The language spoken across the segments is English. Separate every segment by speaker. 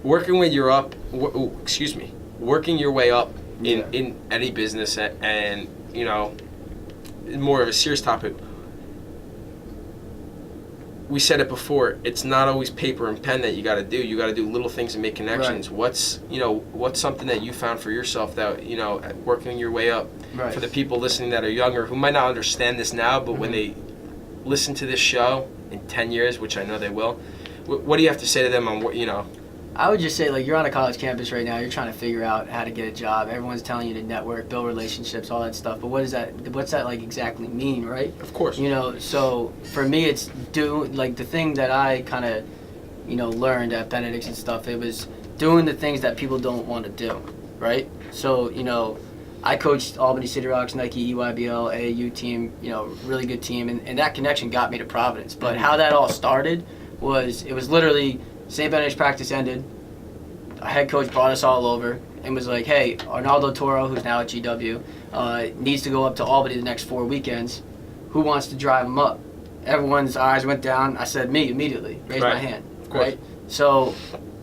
Speaker 1: working your way up in any business, and you know, more of a serious topic. We said it before. It's not always paper and pen that you got to do. You got to do little things and make connections. Right. What's something that you found for yourself that, you know, working your way up, for the people listening that are younger who might not understand this now, but when they listen to this show in 10 years, which I know they will, what do you have to say to them on what, you know?
Speaker 2: I would just say, like, you're on a college campus right now. You're trying to figure out how to get a job. Everyone's telling you to network, build relationships, all that stuff. But what's that like exactly mean, right?
Speaker 1: Of course.
Speaker 2: You know, so for me, it's the thing that I kind of, you know, learned at Benedict's and stuff. It was doing the things that people don't want to do, right? So, you know, I coached Albany City Rocks, Nike, EYBL, AAU team, you know, really good team. And that connection got me to Providence. But how that all started was, it was literally St. Benedict's practice ended. Our head coach brought us all over and was like, hey, Arnaldo Toro, who's now at GW, needs to go up to Albany the next 4 weekends. Who wants to drive him up? Everyone's eyes went down. I said, me, immediately. Raised my hand.
Speaker 1: Of course.
Speaker 2: Right? So,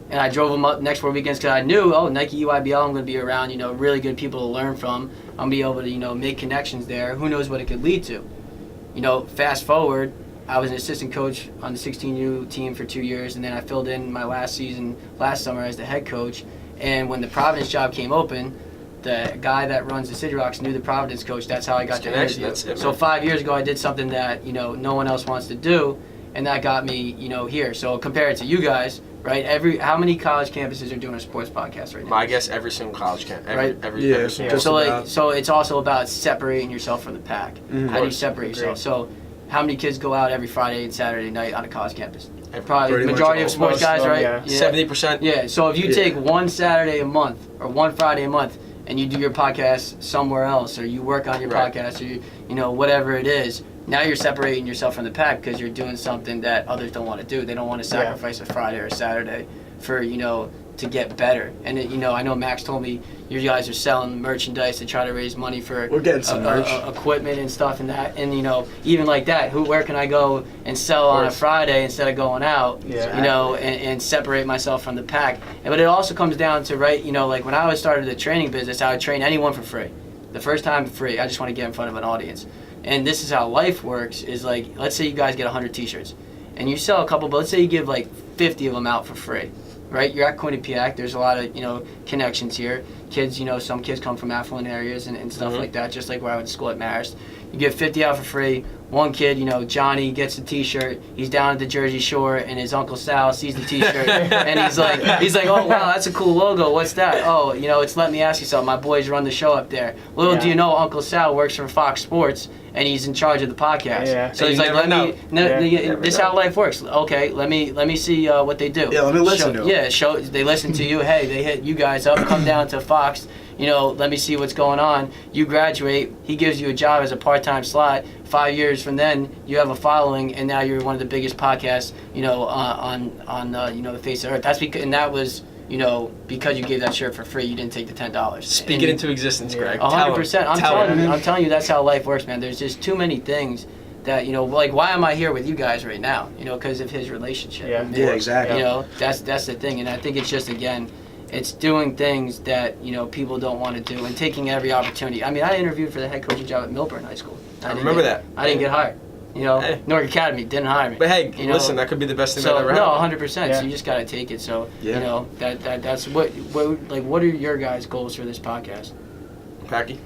Speaker 2: and I drove him up the next 4 weekends because I knew, Nike EYBL, I'm going to be around, you know, really good people to learn from. I'm going to be able to, you know, make connections there. Who knows what it could lead to? You know, fast forward, I was an assistant coach on the 16U team for 2 years, and then I filled in my last summer as the head coach. And when the Providence job came open, the guy that runs the City Rocks knew the Providence coach. That's how I got the interview. So 5 years ago, I did something that, you know, no one else wants to do, and that got me, you know, here. So compare it to you guys, right? How many college campuses are doing a sports podcast right now?
Speaker 1: I guess every single college campus.
Speaker 2: Right?
Speaker 1: Every single.
Speaker 2: So it's also about separating yourself from the pack.
Speaker 3: Mm-hmm.
Speaker 2: How do you separate yourself? So how many kids go out every Friday and Saturday night on a college campus? Probably the majority of sports guys, right?
Speaker 3: Yeah.
Speaker 1: 70%.
Speaker 2: Yeah, so if you take one Saturday a month or one Friday a month and you do your podcast somewhere else, or you work on your podcast, or you know, whatever it is, now you're separating yourself from the pack because you're doing something that others don't want to do. They don't want to sacrifice a Friday or a Saturday for, you know, to get better. And you know, I know Max told me you guys are selling merchandise to try to raise money for
Speaker 3: we're getting some merch.
Speaker 2: Equipment and stuff and that. And you know, even like that, where can I go and sell on a Friday instead of going out?
Speaker 3: Yeah.
Speaker 2: You know, and separate myself from the pack. But it also comes down to, right, you know, like when I started the training business, I would train anyone for free. The first time for free. I just want to get in front of an audience. And this is how life works, is like, let's say you guys get 100 t-shirts and you sell a couple, but let's say you give like 50 of them out for free. Right, you're at Quinnipiac. There's a lot of, you know, connections here. Kids, you know, some kids come from affluent areas and stuff like that. Just like where I went to school at Marist, you give 50 out for free. One kid, you know, Johnny, gets the T-shirt. He's down at the Jersey Shore, and his Uncle Sal sees the T-shirt, and he's like, oh wow, that's a cool logo. What's that? Oh, you know, it's Let Me Ask You Something. My boys run the show up there. Little do you know, Uncle Sal works for Fox Sports, and he's in charge of the podcast.
Speaker 3: Yeah.
Speaker 2: So he's like, this is how life works. Okay, let me see what they do.
Speaker 3: Yeah, let me listen to them.
Speaker 2: Yeah, they listen to you. Hey, they hit you guys up. Come down to Fox. You know, let me see what's going on. You graduate. He gives you a job as a part-time slot. 5 years from then, you have a following, and now you're one of the biggest podcasts, you know, on you know, the face of the earth. That's because, and that was, you know, because you gave that shirt for free. You didn't take the $10.
Speaker 1: Speak it into existence, Greg.
Speaker 2: 100%. I'm telling you, that's how life works, man. There's just too many things that, you know, like, why am I here with you guys right now? You know, because of his relationship.
Speaker 3: Yeah, exactly.
Speaker 2: You know, that's the thing, and I think it's just, again, it's doing things that, you know, people don't want to do and taking every opportunity. I mean, I interviewed for the head coaching job at Milburn High School.
Speaker 1: I remember that.
Speaker 2: I didn't get hired. You know, Newark Academy didn't hire me.
Speaker 1: But hey,
Speaker 2: you know?
Speaker 1: Listen, that could be the best thing that ever happened.
Speaker 2: No, 100%. So you just got to take it. So, you know, that's what are your guys' goals for this podcast?
Speaker 1: Packy?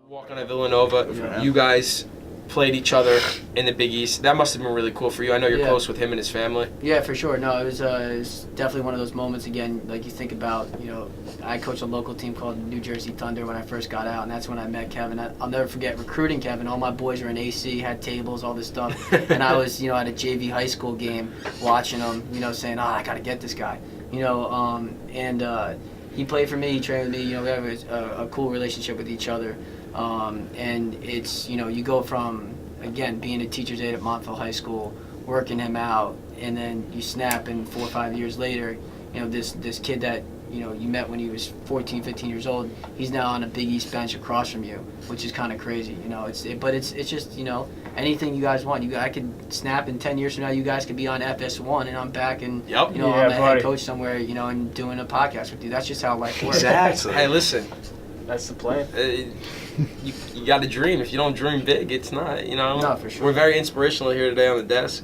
Speaker 1: Walking at Villanova, you guys played each other in the Big East. That must have been really cool for you. I know you're close with him and his family.
Speaker 2: Yeah, for sure. No, it was definitely one of those moments, again, like you think about, you know, I coached a local team called New Jersey Thunder when I first got out, and that's when I met Kevin. I'll never forget recruiting Kevin. All my boys were in AC, had tables, all this stuff, and I was, you know, at a JV high school game watching them, you know, saying, I got to get this guy, you know, and he played for me, he trained with me, you know, we have a cool relationship with each other. And it's, you know, you go from, again, being a teacher's aide at Montville High School, working him out, and then you snap, and 4 or 5 years later, you know, this kid that, you know, you met when he was 14, 15 years old, he's now on a Big East bench across from you, which is kind of crazy, you know. But it's just, you know, anything you guys want. I could snap in 10 years from now. You guys could be on FS1, and I'm back and
Speaker 1: Yep.
Speaker 2: you know I'm a head coach somewhere, you know, and doing a podcast with you. That's just how life works.
Speaker 3: Exactly.
Speaker 1: Hey, listen.
Speaker 4: That's the plan.
Speaker 1: You got to dream. If you don't dream big, it's not. You know.
Speaker 2: No, for sure.
Speaker 1: We're very inspirational here today on the desk.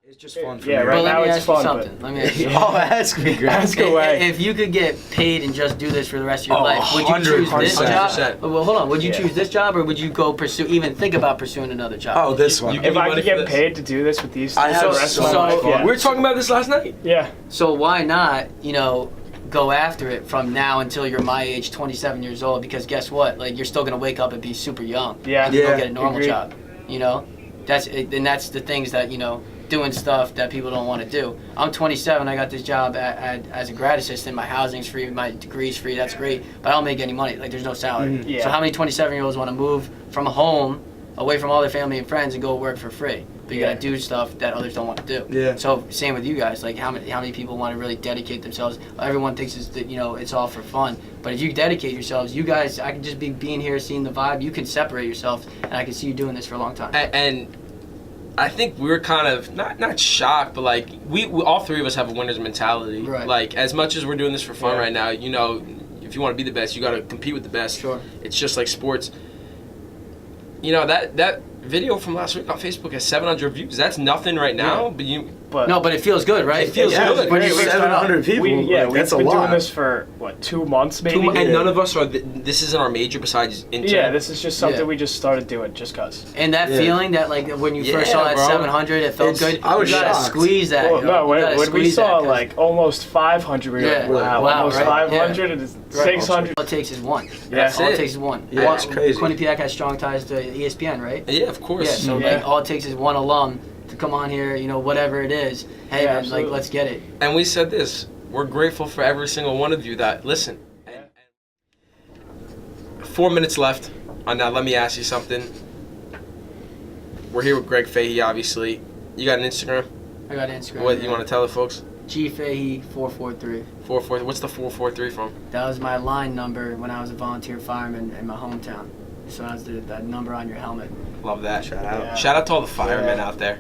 Speaker 3: It's just fun for
Speaker 4: Yeah,
Speaker 3: me.
Speaker 4: right
Speaker 2: But let
Speaker 4: now
Speaker 2: me
Speaker 4: it's
Speaker 2: ask you
Speaker 4: fun,
Speaker 2: something.
Speaker 4: but-
Speaker 2: Let me ask you.
Speaker 3: Oh, ask me, Greg.
Speaker 4: Ask away.
Speaker 2: If you could get paid and just do this for the rest of your
Speaker 3: Oh,
Speaker 2: life, would you choose this
Speaker 3: 100%.
Speaker 2: job? Well, hold on. Would you
Speaker 4: Yeah.
Speaker 2: choose this job, or would you go even think about pursuing another job?
Speaker 3: Oh, this one.
Speaker 1: You give
Speaker 4: If
Speaker 1: me
Speaker 4: I
Speaker 1: money
Speaker 4: could
Speaker 1: for
Speaker 4: get
Speaker 1: this.
Speaker 4: paid to do this with these
Speaker 3: I
Speaker 4: things
Speaker 3: have
Speaker 4: the rest of
Speaker 3: so
Speaker 4: my
Speaker 3: much
Speaker 4: life,
Speaker 3: fun.
Speaker 4: yeah.
Speaker 1: We were talking about this last night.
Speaker 4: Yeah.
Speaker 2: So why not, you know, go after it from now until you're my age, 27 years old? Because guess what? Like, you're still gonna wake up and be super young.
Speaker 4: Yeah.
Speaker 2: And go
Speaker 3: Yeah.
Speaker 2: get a normal
Speaker 4: Agreed.
Speaker 2: job. You know, that's the things that, you know, doing stuff that people don't want to do. I'm 27. I got this job as a grad assistant. My housing's free. My degree's free. That's great. But I don't make any money. Like, there's no salary.
Speaker 3: Mhm.
Speaker 4: Yeah.
Speaker 2: So how many 27-year-olds want to move from home, away from all their family and friends, and go work for free? But you
Speaker 4: Yeah.
Speaker 2: gotta do stuff that others don't want to do.
Speaker 3: Yeah.
Speaker 2: So same with you guys. Like, how many people want to really dedicate themselves? Everyone thinks it's that, you know, it's all for fun. But if you dedicate yourselves, you guys, I can just be being here, seeing the vibe. You can separate yourself, and I can see you doing this for a long time.
Speaker 1: And I think we were kind of not shocked, but like we all three of us have a winner's mentality.
Speaker 2: Right.
Speaker 1: Like, as much as we're doing this for fun
Speaker 4: Yeah.
Speaker 1: right now, you know, if you want to be the best, you got to compete with the best.
Speaker 2: Sure.
Speaker 1: It's just like sports. You know, that video from last week on Facebook has 700 views. That's nothing right now,
Speaker 2: Yeah.
Speaker 1: but you.
Speaker 4: But
Speaker 2: No, but it feels good, right?
Speaker 1: It feels
Speaker 3: Yeah,
Speaker 1: good.
Speaker 3: when
Speaker 4: Hey,
Speaker 3: you're
Speaker 4: we-
Speaker 3: 700 people,
Speaker 4: we've
Speaker 3: that's a
Speaker 4: been
Speaker 3: lot.
Speaker 4: doing this for, what, 2 months maybe?
Speaker 1: And none of us are. This isn't our major besides intern.
Speaker 4: Yeah, this is just something
Speaker 2: Yeah.
Speaker 4: we just started doing just cause.
Speaker 2: And that
Speaker 3: Yeah.
Speaker 2: feeling that, like, when you first
Speaker 1: Yeah,
Speaker 2: saw that
Speaker 1: bro.
Speaker 2: 700, it felt
Speaker 3: It's-
Speaker 2: good.
Speaker 3: I was
Speaker 2: you gotta
Speaker 3: shocked.
Speaker 2: squeeze that.
Speaker 4: Well,
Speaker 2: yo.
Speaker 4: no,
Speaker 2: You
Speaker 4: when
Speaker 2: gotta
Speaker 4: we
Speaker 2: squeeze
Speaker 4: saw
Speaker 2: that, 'cause-
Speaker 4: like almost 500, we were
Speaker 2: Yeah.
Speaker 4: like, wow,
Speaker 2: Wow,
Speaker 4: almost
Speaker 2: right?
Speaker 4: 500 and it's
Speaker 3: Right.
Speaker 4: 600.
Speaker 2: All it takes is one.
Speaker 4: Yeah.
Speaker 2: All
Speaker 1: it.
Speaker 2: it takes is one.
Speaker 3: Yeah, it's crazy.
Speaker 2: Quinnipiac has strong ties to ESPN, right?
Speaker 1: Yeah, of course.
Speaker 2: Yeah, so
Speaker 4: Yeah.
Speaker 2: like all it takes is one alum to come on here, you know, whatever it is. Hey,
Speaker 4: Yeah,
Speaker 2: man,
Speaker 4: absolutely.
Speaker 2: like, let's get it.
Speaker 1: And we said this. We're grateful for every single one of you that listen. And 4 minutes left. Now let me ask you something. We're here with Greg Fahey, obviously. You got an Instagram?
Speaker 2: I got Instagram.
Speaker 1: What you want to tell the folks?
Speaker 2: GFahey443.
Speaker 1: 443. What's the 443 from?
Speaker 2: That was my line number when I was a volunteer fireman in my hometown. So that's that number on your helmet.
Speaker 1: Love that.
Speaker 3: Shout out.
Speaker 4: Yeah.
Speaker 1: Shout out to all the firemen
Speaker 4: Yeah.
Speaker 1: out there.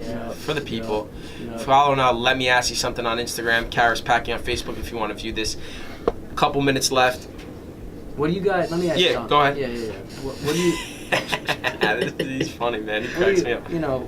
Speaker 4: Yeah.
Speaker 1: For the people.
Speaker 2: You know,
Speaker 1: Follow now. Let me ask you something on Instagram. Karis Packing on Facebook if you want to view this. Couple minutes left.
Speaker 2: what do you guys? Let me ask you
Speaker 1: Yeah,
Speaker 2: something.
Speaker 1: go ahead.
Speaker 2: Yeah. What do you?
Speaker 1: He's funny, man. He
Speaker 2: What do
Speaker 1: cracks
Speaker 2: you,
Speaker 1: me up.
Speaker 2: you know,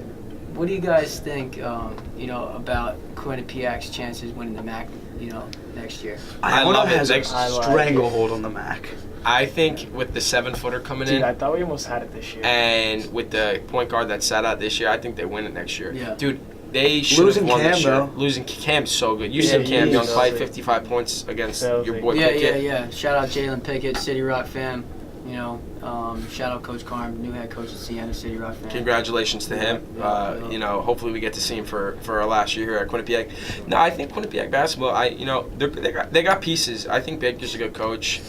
Speaker 2: what do you guys think? You know, about Quinnipiac's chances winning the MAC? You know, next year.
Speaker 1: I
Speaker 3: Iona
Speaker 1: love it.
Speaker 3: has a
Speaker 1: Like,
Speaker 4: I like
Speaker 3: stranglehold on the MAC.
Speaker 1: I think with the 7-footer coming
Speaker 4: Dude,
Speaker 1: in,
Speaker 4: I thought we almost had it this year.
Speaker 1: and with the point guard that sat out this year, I think they win it next year.
Speaker 2: Yeah.
Speaker 1: Dude, they should have
Speaker 3: Losing
Speaker 1: won this
Speaker 3: Cam,
Speaker 1: year.
Speaker 3: though.
Speaker 1: Losing Cam's so good. You
Speaker 4: Yeah,
Speaker 1: said Cam
Speaker 4: he
Speaker 1: Young
Speaker 4: is
Speaker 1: played
Speaker 4: so good.
Speaker 1: 55 points against
Speaker 4: So
Speaker 1: your
Speaker 4: big.
Speaker 1: boy
Speaker 2: Yeah,
Speaker 1: Pickett.
Speaker 2: yeah. Shout out Jalen Pickett, City Rock fam. You know, shout out Coach Carm, new head coach at Siena, City Rock fam.
Speaker 1: Congratulations to him.
Speaker 2: Yeah.
Speaker 1: You know, hopefully we get to see him for our last year here at Quinnipiac. No, I think Quinnipiac basketball. They got pieces. I think Baker's a good coach.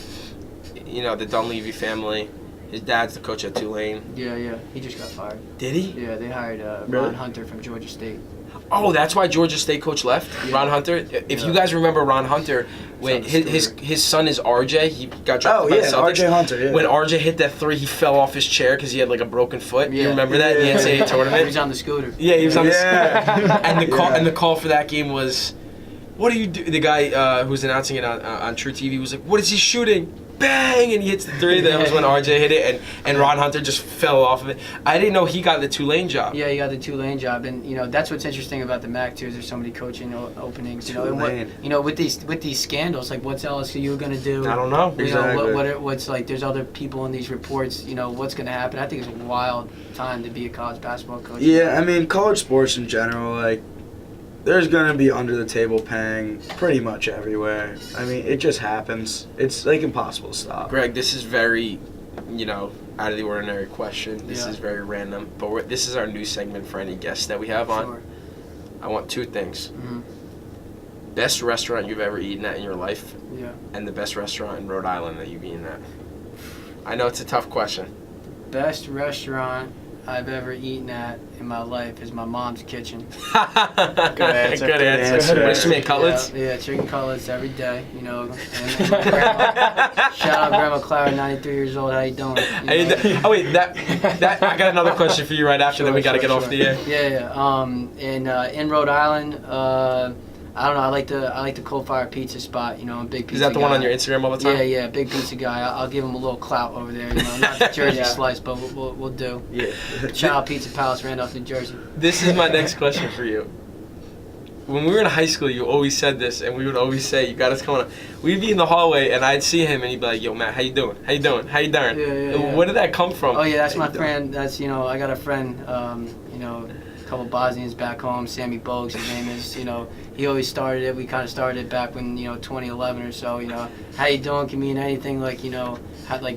Speaker 1: You know, the Dunleavy family. His dad's the coach at Tulane.
Speaker 2: Yeah. He just got fired.
Speaker 1: Did he?
Speaker 2: Yeah, they hired
Speaker 3: Really?
Speaker 2: Ron Hunter from Georgia State.
Speaker 1: Oh, that's why Georgia State coach left.
Speaker 2: Yeah.
Speaker 1: Ron Hunter. If
Speaker 2: Yeah.
Speaker 1: you guys remember Ron Hunter, when
Speaker 2: Sounds
Speaker 1: his son is RJ, he got drafted
Speaker 3: Oh,
Speaker 1: by
Speaker 3: yeah,
Speaker 1: the Celtics.
Speaker 3: RJ Hunter, yeah.
Speaker 1: When RJ hit that three, he fell off his chair because he had like a broken foot. You
Speaker 2: Yeah.
Speaker 1: remember that in the
Speaker 3: Yeah.
Speaker 1: NCAA
Speaker 2: He was
Speaker 1: tournament?
Speaker 2: on the scooter.
Speaker 1: Yeah, he was on the
Speaker 3: Yeah.
Speaker 1: and
Speaker 3: Yeah.
Speaker 1: the call for that game was, what do you do? The guy who was announcing it on True TV was like, what is he shooting? Bang! And he hits the three. That was when RJ hit it, and Ron Hunter just fell off of it. I didn't know he got the Tulane job.
Speaker 2: Yeah, he got the Tulane job, and you know that's what's interesting about the MAC too. Is there's so many coaching openings. You know, and
Speaker 3: Tulane.
Speaker 2: with these scandals, like what's LSU gonna do?
Speaker 1: I don't know.
Speaker 2: You
Speaker 3: Exactly.
Speaker 2: know what's like? There's other people in these reports. You know what's gonna happen. I think it's a wild time to be a college basketball coach.
Speaker 3: Yeah, I mean, college sports in general, like, there's gonna be under the table paying pretty much everywhere. I mean, it just happens. It's like impossible to stop.
Speaker 1: Greg, this is very, out of the ordinary question. This
Speaker 2: Yeah.
Speaker 1: is very random, but this is our new segment for any guests that we have on.
Speaker 2: Sure.
Speaker 1: I want two things:
Speaker 2: Mhm.
Speaker 1: best restaurant you've ever eaten at in your life,
Speaker 2: Yeah.
Speaker 1: and the best restaurant in Rhode Island that you've eaten at. I know it's a tough question.
Speaker 2: Best restaurant I've ever eaten at in my life is my mom's kitchen.
Speaker 1: Good
Speaker 4: answer.
Speaker 1: Good answer.
Speaker 3: Good
Speaker 1: What does she make, cutlets?
Speaker 2: Yeah, chicken cutlets every day, you know. And my grandma, shout out Grandma Clara, 93 years old. How you doing? You know?
Speaker 1: Oh wait, that I got another question for you right after. Then we got to get off the air.
Speaker 2: Yeah. In Rhode Island, I don't know. I like the Cold Fire Pizza spot. You know, I'm a big pizza.
Speaker 1: Is that the
Speaker 2: guy.
Speaker 1: one on your Instagram all the time?
Speaker 2: Yeah, big pizza guy. I'll give him a little clout over there. You know, not the Jersey
Speaker 4: Yeah.
Speaker 2: slice, but we'll do.
Speaker 3: Yeah.
Speaker 2: Shout out Pizza Palace, Randolph, New Jersey.
Speaker 1: This is my next question for you. When we were in high school, you always said this, and we would always say, "You got us coming up." We'd be in the hallway, and I'd see him, and he'd be like, "Yo, Matt, how you doing? How you doing? How you doing?"
Speaker 2: Yeah.
Speaker 1: Where did that come from?
Speaker 2: Oh yeah, that's my
Speaker 3: How you doing?
Speaker 2: friend. That's I got a friend. A couple Bosnians back home. Sammy Bogues, his name is. He always started it. We kind of started it back when 2011 or so. How you doing can mean anything like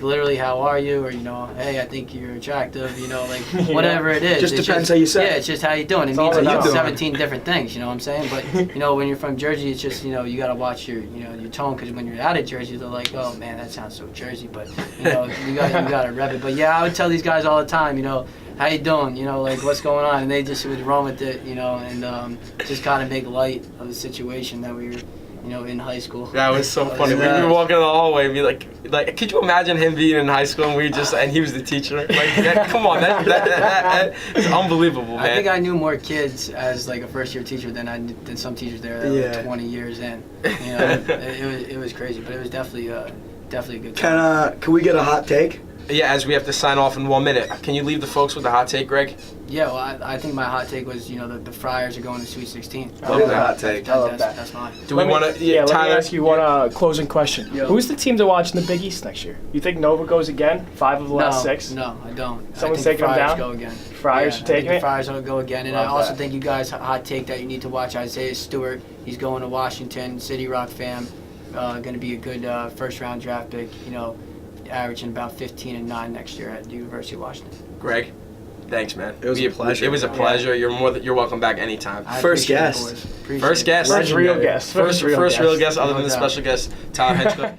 Speaker 2: literally how are you, or hey, I think you're attractive. Whatever it is.
Speaker 3: Just
Speaker 2: It's
Speaker 3: depends how you say it.
Speaker 2: Yeah, it's just how you doing. It
Speaker 4: It's all
Speaker 2: means
Speaker 4: about
Speaker 3: doing.
Speaker 2: 17 different things. You know what I'm saying? But when you're from Jersey, it's just you gotta watch your your tone, because when you're out of Jersey, they're like, oh man, that sounds so Jersey. But you gotta rep it. But yeah, I would tell these guys all the time. How you doing? What's going on? And they just would run with it, and just kind of make light of the situation that we were, in high school.
Speaker 1: That was so funny. We
Speaker 2: Yeah.
Speaker 1: were walking in the hallway and be like, could you imagine him being in high school and and he was the teacher? Come on, that is unbelievable, man.
Speaker 2: I think I knew more kids as a first year teacher than than some teachers there that were 20 years in. It was crazy, but it was definitely a good time.
Speaker 3: Can we get a hot take?
Speaker 1: Yeah, as we have to sign off in 1 minute. Can you leave the folks with the hot take, Greg?
Speaker 2: Yeah, well, I think my hot take was the Friars are going to Sweet 16.
Speaker 3: That is a hot take.
Speaker 4: I love that.
Speaker 2: That's mine.
Speaker 1: Do we want to?
Speaker 4: Let me
Speaker 1: Tyler,
Speaker 4: ask you one closing question.
Speaker 2: Yeah.
Speaker 4: Who's the team to watch in the Big East next year? You think Nova goes again? 5 of the last 6?
Speaker 2: No, I don't.
Speaker 4: Someone's
Speaker 2: I think
Speaker 4: taking them
Speaker 2: the Friars
Speaker 4: down?
Speaker 2: go again.
Speaker 4: Friars
Speaker 2: Yeah,
Speaker 4: are taking
Speaker 2: I think
Speaker 4: it?
Speaker 2: the Friars will go again, and I
Speaker 4: Love
Speaker 2: also
Speaker 4: that.
Speaker 2: think you guys hot take that you need to watch Isaiah Stewart. He's going to Washington, City Rock fam. Going to be a good first round draft pick. Averaging about 15 and 9 next year at the University of Washington.
Speaker 1: Greg, thanks, man.
Speaker 3: It was a pleasure.
Speaker 1: It was a pleasure. You're welcome back anytime.
Speaker 2: I
Speaker 3: First
Speaker 2: appreciate it,
Speaker 3: guest.
Speaker 2: boys. Appreciate
Speaker 1: First
Speaker 2: it.
Speaker 1: guest.
Speaker 4: First real
Speaker 3: Legendary.
Speaker 4: guest.
Speaker 1: First real guest other
Speaker 2: No
Speaker 1: than the
Speaker 2: doubt.
Speaker 1: special guest, Tyler Hinchcliffe.